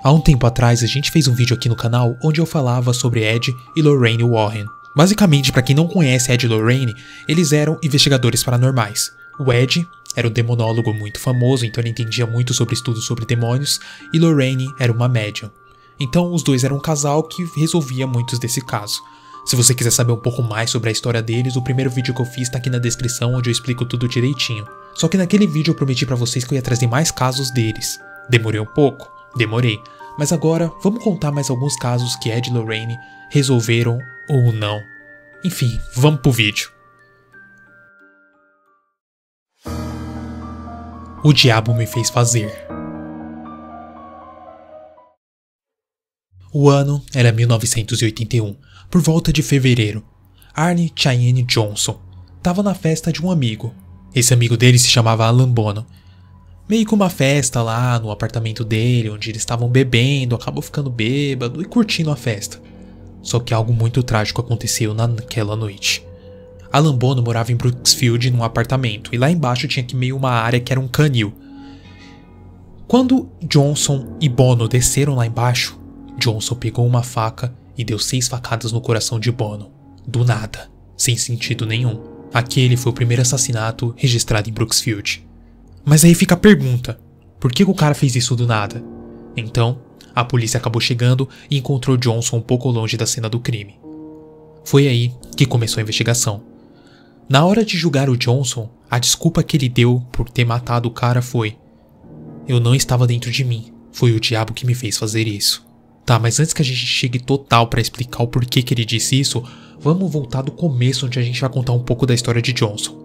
Há um tempo atrás a gente fez um vídeo aqui no canal onde eu falava sobre Ed e Lorraine Warren. Basicamente, pra quem não conhece Ed e Lorraine, eles eram investigadores paranormais. O Ed era um demonólogo muito famoso, então ele entendia muito sobre estudos sobre demônios, e Lorraine era uma médium. Então os dois eram um casal que resolvia muitos desse caso. Se você quiser saber um pouco mais sobre a história deles, o primeiro vídeo que eu fiz tá aqui na descrição, onde eu explico tudo direitinho. Só que naquele vídeo eu prometi pra vocês que eu ia trazer mais casos deles. Demorei um pouco? Demorei. Mas agora, vamos contar mais alguns casos que Ed e Lorraine resolveram ou não. Enfim, vamos pro vídeo. O diabo me fez fazer. O ano era 1981, por volta de fevereiro. Arne Cheyenne Johnson estava na festa de um amigo. Esse amigo dele se chamava Alan Bono. Meio que uma festa lá no apartamento dele, onde eles estavam bebendo, acabou ficando bêbado e curtindo a festa. Só que algo muito trágico aconteceu naquela noite. Alan Bono morava em Brooksfield num apartamento, e lá embaixo tinha que meio uma área que era um canil. Quando Johnson e Bono desceram lá embaixo, Johnson pegou uma faca e deu 6 facadas no coração de Bono. Do nada, sem sentido nenhum. Aquele foi o primeiro assassinato registrado em Brooksfield. Mas aí fica a pergunta, por que o cara fez isso do nada? Então, a polícia acabou chegando e encontrou Johnson um pouco longe da cena do crime. Foi aí que começou a investigação. Na hora de julgar o Johnson, a desculpa que ele deu por ter matado o cara foi: eu não estava dentro de mim, foi o diabo que me fez fazer isso. Tá, mas antes que a gente chegue total pra explicar o porquê que ele disse isso, vamos voltar do começo, onde a gente vai contar um pouco da história de Johnson.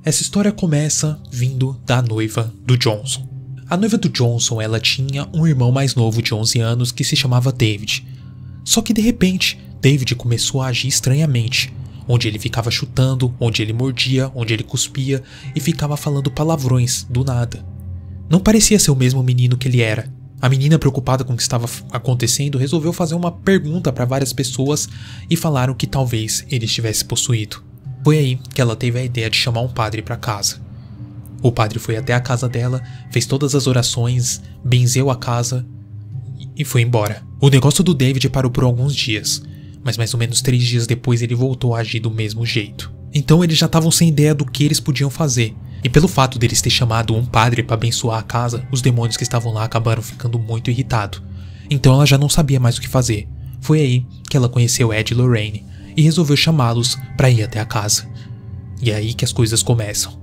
Essa história começa vindo da noiva do Johnson. A noiva do Johnson, ela tinha um irmão mais novo de 11 anos que se chamava David. Só que de repente, David começou a agir estranhamente, onde ele ficava chutando, onde ele mordia, onde ele cuspia e ficava falando palavrões do nada. Não parecia ser o mesmo menino que ele era. A menina, preocupada com o que estava acontecendo, resolveu fazer uma pergunta para várias pessoas e falaram que talvez ele estivesse possuído. Foi aí que ela teve a ideia de chamar um padre para casa. O padre foi até a casa dela, fez todas as orações, benzeu a casa e foi embora. O negócio do David parou por alguns dias, mas mais ou menos 3 dias depois ele voltou a agir do mesmo jeito. Então eles já estavam sem ideia do que eles podiam fazer. E pelo fato deles ter chamado um padre para abençoar a casa, os demônios que estavam lá acabaram ficando muito irritados. Então ela já não sabia mais o que fazer. Foi aí que ela conheceu Ed e Lorraine e resolveu chamá-los para ir até a casa. E é aí que as coisas começam.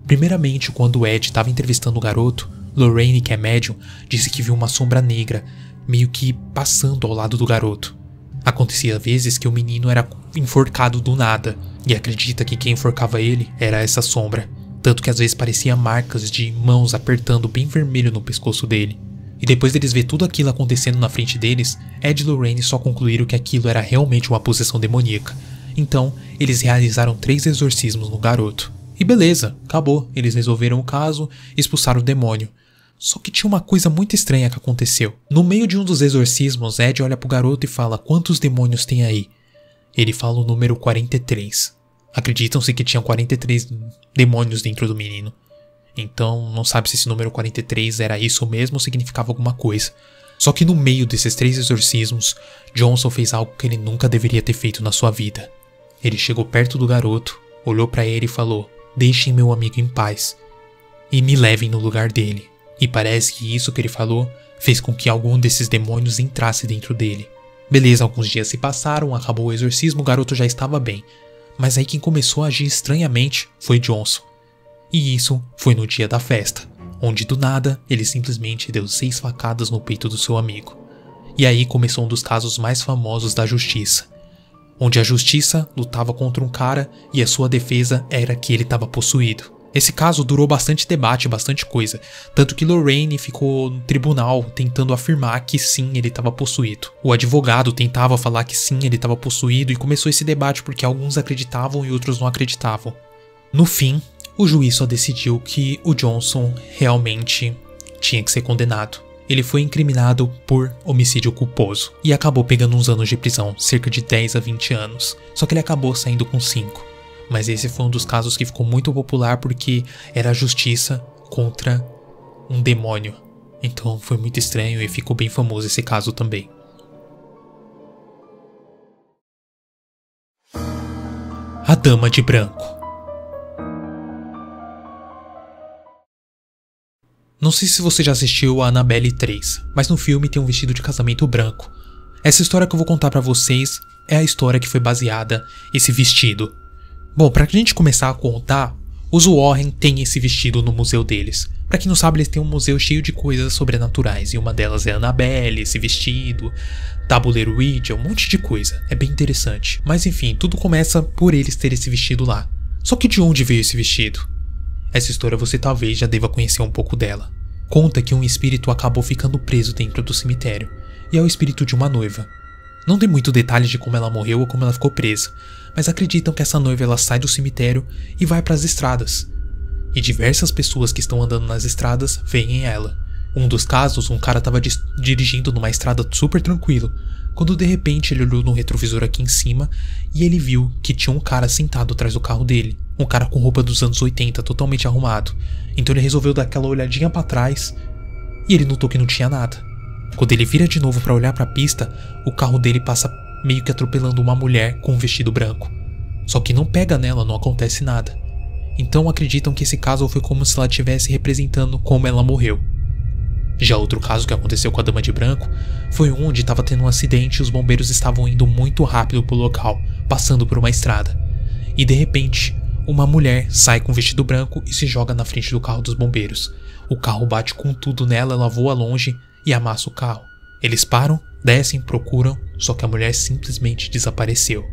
Primeiramente, quando Ed estava entrevistando o garoto, Lorraine, que é médium, disse que viu uma sombra negra meio que passando ao lado do garoto. Acontecia vezes que o menino era enforcado do nada, e acredita que quem enforcava ele era essa sombra. Tanto que às vezes parecia marcas de mãos apertando bem vermelho no pescoço dele. E depois deles ver tudo aquilo acontecendo na frente deles, Ed e Lorraine só concluíram que aquilo era realmente uma possessão demoníaca. Então, eles realizaram 3 exorcismos no garoto. E beleza, acabou, eles resolveram o caso e expulsaram o demônio. Só que tinha uma coisa muito estranha que aconteceu. No meio de um dos exorcismos, Ed olha pro garoto e fala: quantos demônios tem aí? Ele fala o número 43. Acreditam-se que tinham 43 demônios dentro do menino. Então, não sabe se esse número 43 era isso mesmo ou significava alguma coisa. Só que no meio desses 3 exorcismos, Johnson fez algo que ele nunca deveria ter feito na sua vida. Ele chegou perto do garoto, olhou pra ele e falou: deixem meu amigo em paz e me levem no lugar dele. E parece que isso que ele falou fez com que algum desses demônios entrasse dentro dele. Beleza, alguns dias se passaram, acabou o exorcismo, o garoto já estava bem. Mas aí quem começou a agir estranhamente foi Johnson. E isso foi no dia da festa, onde do nada ele simplesmente deu 6 facadas no peito do seu amigo. E aí começou um dos casos mais famosos da justiça, onde a justiça lutava contra um cara e a sua defesa era que ele estava possuído. Esse caso durou bastante debate, bastante coisa, tanto que Lorraine ficou no tribunal tentando afirmar que sim, ele estava possuído. O advogado tentava falar que sim, ele estava possuído e começou esse debate porque alguns acreditavam e outros não acreditavam. No fim, o juiz só decidiu que o Johnson realmente tinha que ser condenado. Ele foi incriminado por homicídio culposo e acabou pegando uns anos de prisão, cerca de 10 a 20 anos, só que ele acabou saindo com 5. Mas esse foi um dos casos que ficou muito popular porque era a justiça contra um demônio. Então foi muito estranho e ficou bem famoso esse caso também. A Dama de Branco. Não sei se você já assistiu a Annabelle 3, mas no filme tem um vestido de casamento branco. Essa história que eu vou contar pra vocês é a história que foi baseada esse vestido. Bom, pra gente começar a contar, os Warren têm esse vestido no museu deles. Pra quem não sabe, eles têm um museu cheio de coisas sobrenaturais, e uma delas é a Annabelle, esse vestido, tabuleiro Ouija, um monte de coisa. É bem interessante. Mas enfim, tudo começa por eles terem esse vestido lá. Só que de onde veio esse vestido? Essa história você talvez já deva conhecer um pouco dela. Conta que um espírito acabou ficando preso dentro do cemitério, e é o espírito de uma noiva. Não tem muito detalhe de como ela morreu ou como ela ficou presa, mas acreditam que essa noiva ela sai do cemitério e vai para as estradas. E diversas pessoas que estão andando nas estradas veem ela. Um dos casos, um cara estava dirigindo numa estrada super tranquilo, quando de repente ele olhou no retrovisor aqui em cima e ele viu que tinha um cara sentado atrás do carro dele. Um cara com roupa dos anos 80, totalmente arrumado. Então ele resolveu dar aquela olhadinha pra trás e ele notou que não tinha nada. Quando ele vira de novo pra olhar pra pista, o carro dele passa meio que atropelando uma mulher com um vestido branco. Só que não pega nela, não acontece nada. Então acreditam que esse caso foi como se ela estivesse representando como ela morreu. Já outro caso que aconteceu com a Dama de Branco foi onde estava tendo um acidente e os bombeiros estavam indo muito rápido pro local, passando por uma estrada. E de repente, uma mulher sai com um vestido branco e se joga na frente do carro dos bombeiros. O carro bate com tudo nela, ela voa longe e amassa o carro. Eles param, descem, procuram, só que a mulher simplesmente desapareceu.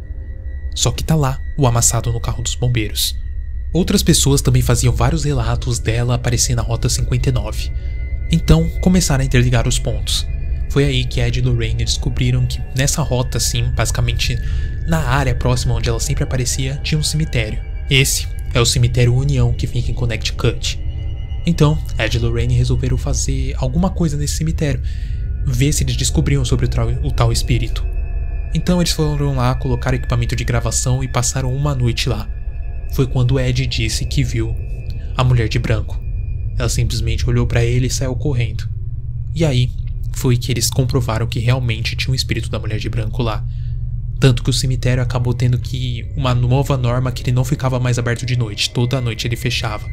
Só que tá lá, o amassado no carro dos bombeiros. Outras pessoas também faziam vários relatos dela aparecer na Rota 59. Então, começaram a interligar os pontos. Foi aí que Ed e Lorraine descobriram que nessa rota, assim, basicamente na área próxima onde ela sempre aparecia, tinha um cemitério. Esse é o cemitério União, que fica em Connecticut. Então, Ed e Lorraine resolveram fazer alguma coisa nesse cemitério, ver se eles descobriam sobre o tal espírito. Então eles foram lá, colocaram equipamento de gravação e passaram uma noite lá. Foi quando Ed disse que viu a mulher de branco. Ela simplesmente olhou pra ele e saiu correndo. E aí foi que eles comprovaram que realmente tinha um espírito da mulher de branco lá. Tanto que o cemitério acabou tendo uma nova norma que ele não ficava mais aberto de noite. Toda noite ele fechava,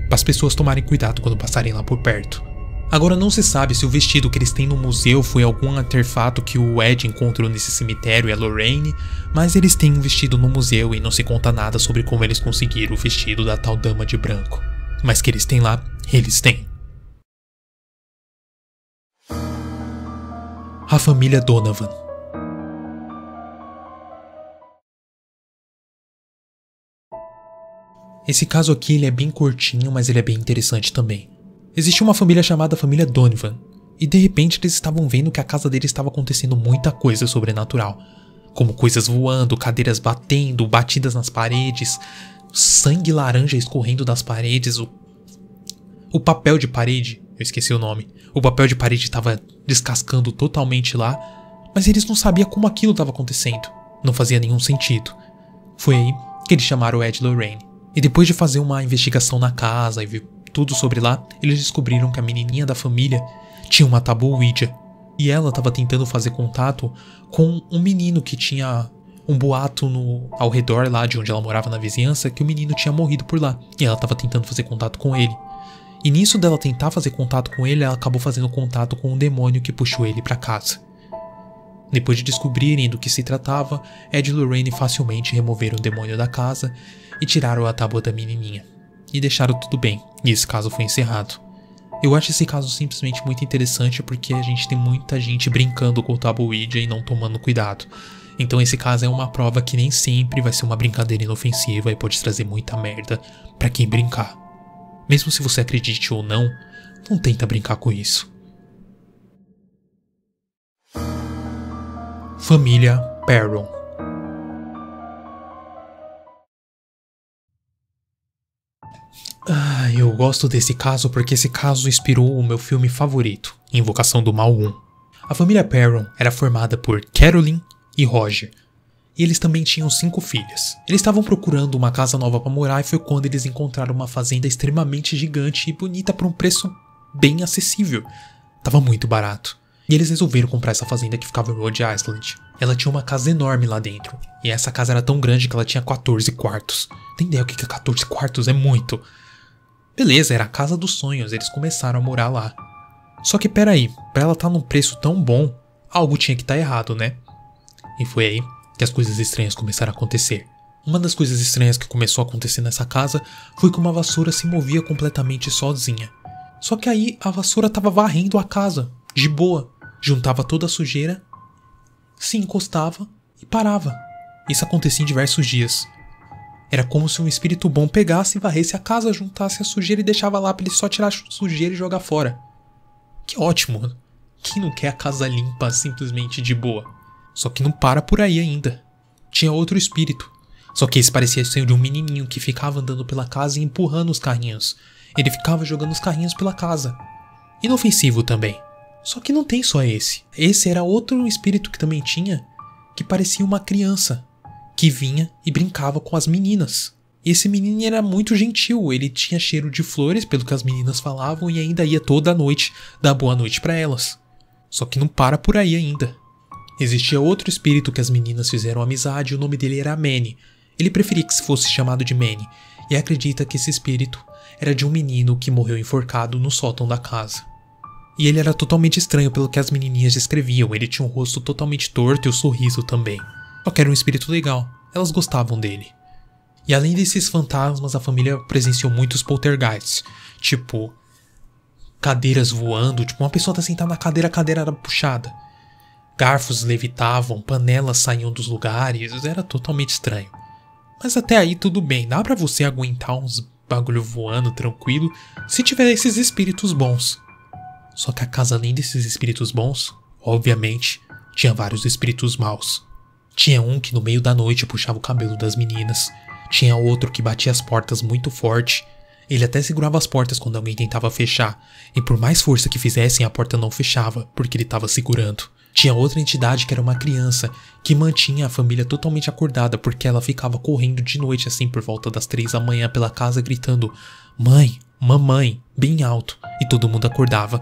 para as pessoas tomarem cuidado quando passarem lá por perto. Agora não se sabe se o vestido que eles têm no museu foi algum artefato que o Ed encontrou nesse cemitério e a Lorraine, mas eles têm um vestido no museu e não se conta nada sobre como eles conseguiram o vestido da tal Dama de Branco. Mas que eles têm lá, eles têm. A família Donovan. Esse caso aqui ele é bem curtinho, mas ele é bem interessante também. Existia uma família chamada família Donovan, e de repente eles estavam vendo que a casa deles estava acontecendo muita coisa sobrenatural. Como coisas voando, cadeiras batendo, batidas nas paredes, sangue laranja escorrendo das paredes, o papel de parede, eu esqueci o nome, o papel de parede estava descascando totalmente lá, mas eles não sabiam como aquilo estava acontecendo, não fazia nenhum sentido. Foi aí que eles chamaram o Ed e Lorraine, e depois de fazer uma investigação na casa e ver tudo sobre lá, eles descobriram que a menininha da família tinha uma tabu Ouija, e ela estava tentando fazer contato com um menino que tinha um boato ao redor lá de onde ela morava na vizinhança, que o menino tinha morrido por lá, e ela estava tentando fazer contato com ele. E nisso dela tentar fazer contato com ele, ela acabou fazendo contato com um demônio que puxou ele para casa. Depois de descobrirem do que se tratava, Ed e Lorraine facilmente removeram o demônio da casa e tiraram a tábua da menininha. E deixaram tudo bem, e esse caso foi encerrado. Eu acho esse caso simplesmente muito interessante porque a gente tem muita gente brincando com o tabu Ouija e não tomando cuidado. Então esse caso é uma prova que nem sempre vai ser uma brincadeira inofensiva e pode trazer muita merda pra quem brincar. Mesmo se você acredite ou não tenta brincar com isso. Família Perron. Eu gosto desse caso porque esse caso inspirou o meu filme favorito, Invocação do Mal 1. A família Perron era formada por Carolyn e Roger, e eles também tinham 5 filhas. Eles estavam procurando uma casa nova para morar e foi quando eles encontraram uma fazenda extremamente gigante e bonita por um preço bem acessível. Tava muito barato. E eles resolveram comprar essa fazenda que ficava em Rhode Island. Ela tinha uma casa enorme lá dentro. E essa casa era tão grande que ela tinha 14 quartos. Tem ideia o que é 14 quartos? É muito. Beleza, era a casa dos sonhos, eles começaram a morar lá. Só que peraí, pra ela estar num preço tão bom, algo tinha que estar errado, né? E foi aí que as coisas estranhas começaram a acontecer. Uma das coisas estranhas que começou a acontecer nessa casa foi que uma vassoura se movia completamente sozinha. Só que aí a vassoura estava varrendo a casa, de boa. Juntava toda a sujeira, se encostava e parava. Isso acontecia em diversos dias. Era como se um espírito bom pegasse e varresse a casa, juntasse a sujeira e deixava lá pra ele só tirar a sujeira e jogar fora. Que ótimo, mano. Quem não quer a casa limpa simplesmente de boa? Só que não para por aí ainda. Tinha outro espírito. Só que esse parecia ser de um menininho que ficava andando pela casa e empurrando os carrinhos. Ele ficava jogando os carrinhos pela casa. Inofensivo também. Só que não tem só esse. Esse era outro espírito que também tinha, que parecia uma criança, que vinha e brincava com as meninas. E esse menino era muito gentil, ele tinha cheiro de flores, pelo que as meninas falavam, e ainda ia toda noite dar boa noite pra elas. Só que não para por aí ainda. Existia outro espírito que as meninas fizeram amizade e o nome dele era Manny. Ele preferia que se fosse chamado de Manny, e acredita que esse espírito era de um menino que morreu enforcado no sótão da casa. E ele era totalmente estranho pelo que as menininhas descreviam, ele tinha um rosto totalmente torto e o sorriso também. Só que era um espírito legal, elas gostavam dele. E além desses fantasmas, a família presenciou muitos poltergeists, tipo cadeiras voando, tipo uma pessoa tá sentada na cadeira, a cadeira era puxada. Garfos levitavam, panelas saíam dos lugares, era totalmente estranho. Mas até aí tudo bem, dá pra você aguentar uns bagulho voando tranquilo se tiver esses espíritos bons. Só que a casa, além desses espíritos bons, obviamente, tinha vários espíritos maus. Tinha um que no meio da noite puxava o cabelo das meninas. Tinha outro que batia as portas muito forte. Ele até segurava as portas quando alguém tentava fechar. E por mais força que fizessem, a porta não fechava, porque ele estava segurando. Tinha outra entidade que era uma criança, que mantinha a família totalmente acordada, porque ela ficava correndo de noite assim por volta das 3 da manhã pela casa gritando "Mãe, mamãe", bem alto, e todo mundo acordava.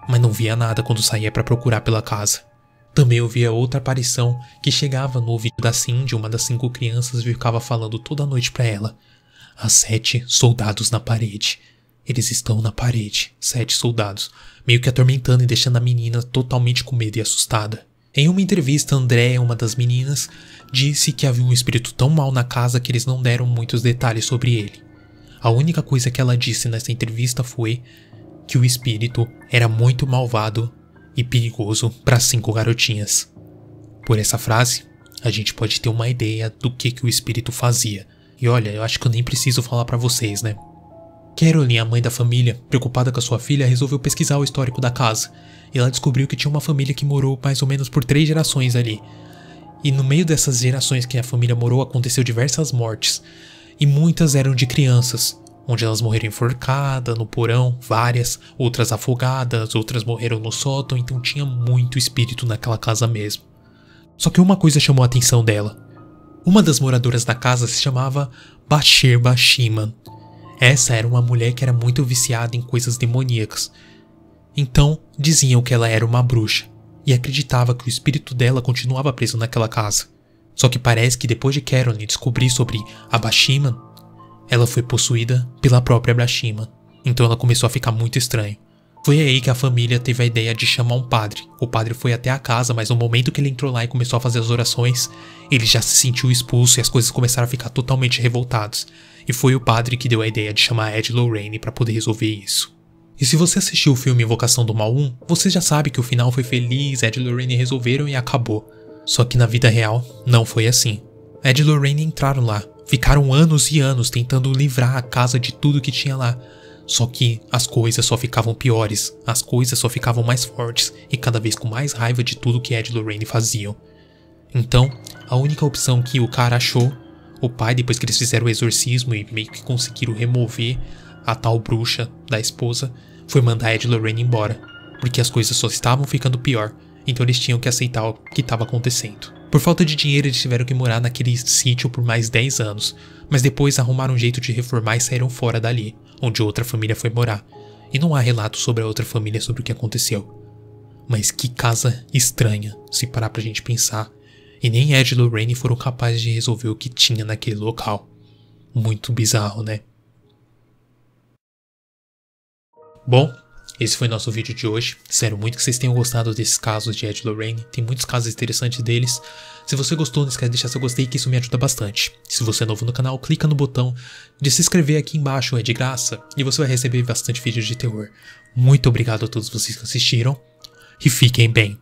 Mas não via nada quando saía para procurar pela casa. Também ouvia outra aparição que chegava no ouvido da Cindy, uma das 5 crianças, e ficava falando toda noite para ela: "Há 7 soldados na parede. Eles estão na parede, 7 soldados", meio que atormentando e deixando a menina totalmente com medo e assustada. Em uma entrevista, Andréa, uma das meninas, disse que havia um espírito tão mau na casa que eles não deram muitos detalhes sobre ele. A única coisa que ela disse nessa entrevista foi que o espírito era muito malvado e perigoso para 5 garotinhas. Por essa frase, a gente pode ter uma ideia do que o espírito fazia. E olha, eu acho que eu nem preciso falar para vocês, né? Caroline, a mãe da família, preocupada com a sua filha, resolveu pesquisar o histórico da casa. E ela descobriu que tinha uma família que morou mais ou menos por 3 gerações ali. E no meio dessas gerações que a família morou, aconteceu diversas mortes. E muitas eram de crianças, onde elas morreram enforcadas, no porão, várias, outras afogadas, outras morreram no sótão, então tinha muito espírito naquela casa mesmo. Só que uma coisa chamou a atenção dela. Uma das moradoras da casa se chamava Bathsheba Shiman. Essa era uma mulher que era muito viciada em coisas demoníacas. Então, diziam que ela era uma bruxa, e acreditava que o espírito dela continuava preso naquela casa. Só que parece que depois de Caroline descobrir sobre a Bashiman, ela foi possuída pela própria Bashiman. Então ela começou a ficar muito estranho. Foi aí que a família teve a ideia de chamar um padre. O padre foi até a casa, mas no momento que ele entrou lá e começou a fazer as orações, ele já se sentiu expulso e as coisas começaram a ficar totalmente revoltadas. E foi o padre que deu a ideia de chamar Ed Lorraine para poder resolver isso. E se você assistiu o filme Invocação do Mal 1, você já sabe que o final foi feliz, Ed e Lorraine resolveram e acabou. Só que na vida real, não foi assim. Ed e Lorraine entraram lá, ficaram anos e anos tentando livrar a casa de tudo que tinha lá. Só que as coisas só ficavam piores, as coisas só ficavam mais fortes e cada vez com mais raiva de tudo que Ed e Lorraine faziam. Então, a única opção que o cara achou, o pai, depois que eles fizeram o exorcismo e meio que conseguiram remover a tal bruxa da esposa, foi mandar Ed e Lorraine embora, porque as coisas só estavam ficando pior, então eles tinham que aceitar o que estava acontecendo. Por falta de dinheiro, eles tiveram que morar naquele sítio por mais 10 anos, mas depois arrumaram um jeito de reformar e saíram fora dali, onde outra família foi morar. e não há relato sobre a outra família sobre o que aconteceu. Mas que casa estranha, se parar pra gente pensar. E nem Ed e Lorraine foram capazes de resolver o que tinha naquele local. Muito bizarro, né? Bom, esse foi nosso vídeo de hoje. Espero muito que vocês tenham gostado desses casos de Ed e Lorraine. Tem muitos casos interessantes deles. Se você gostou, não esquece de deixar seu gostei, que isso me ajuda bastante. Se você é novo no canal, clica no botão de se inscrever aqui embaixo, é de graça. E você vai receber bastante vídeos de terror. Muito obrigado a todos vocês que assistiram. E fiquem bem.